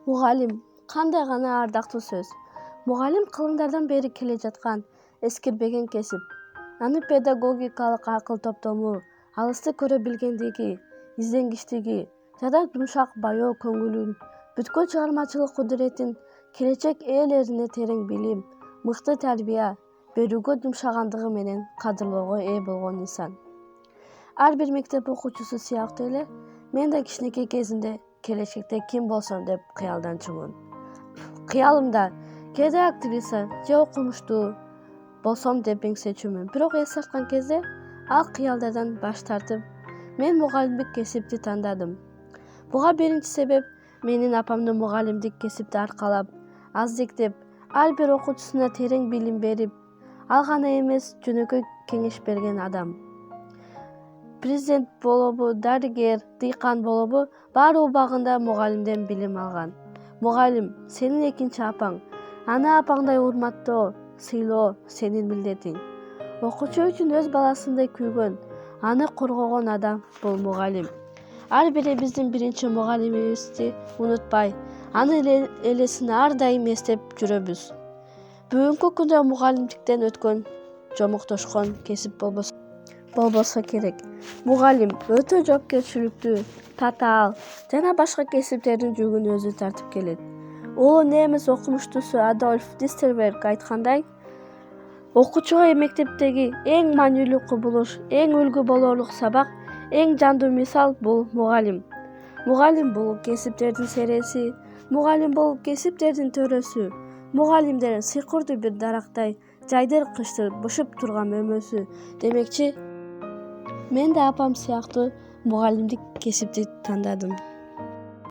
Мугалим кандай гана ардактуу сөз. Мугалим кылымдардан бери келе жаткан эскирбеген кесип. Аны педагогикалык акыл топтому, алысты көрө билгендиги, изденгичтиги жада жумшак баяу көңүлүн, бүткүл чыгармачылык кудуретин, келечек ээлерине терең билим, мыкты тарбия берүүгө жумшагандыгы менен кадырлоого ээ болгон инсан. Ар бир мектеп окуучусу сыяктуу эле мен да кичинекей кезимде келечекте ким болсом деп кыялданчумун. Кыялымда кээде актриса же окумуштуу болсом деп меңзечүмүн. Бирок эс ачкан кезде ал кыялдардан баш тартып, мен мугалимдик кесипти тандадым. Буга биринчи себеп менин апамдын мугалимдик кесипти аркалап, аздиктеп, ар бир окуучусуна терең билим берип, ал гана эмес жөнөкөй кеңеш берген адам. Президент болобу, дарыгер, дыйкан болобу, баары убагында мугалимден билим алган. Мугалим сенин экинчи апаң. Аны апаңдай урматтоо, сыйлоо сенин милдетиң. Окуучу үчүн өз баласындай күйгөн, аны коргогон адам бул мугалим. Ар бирибиздин биринчи мугалимибизди унутпай, аны элесин ар дайым эстеп жүрөбүз. Бүгүнкү күндө мугалимдиктен өткөн, жомуктошкон кесип болбосо керек. Мугалим өтө жоопкерчиликтүү, татаал жана башка кесиптердин жүгүн өзү тартып келет. Улуу немис окумуштуусу Адольф Дистерберг айткандай, окуучуга мектептеги эң маанилүү кубулуш, эң үлгү болорлук сабак, эң жандуу мисал бул мугалим. Мугалим бул кесиптердин сереси, мугалим бул кесиптердин төрөсү. Мугалимдер сыйкырдуу бир дарактай, жайдыр кыштыр бышып турган мөмөсү. Демекчи, мен да апам сыяктуу мугалимдик кесипти тандадым.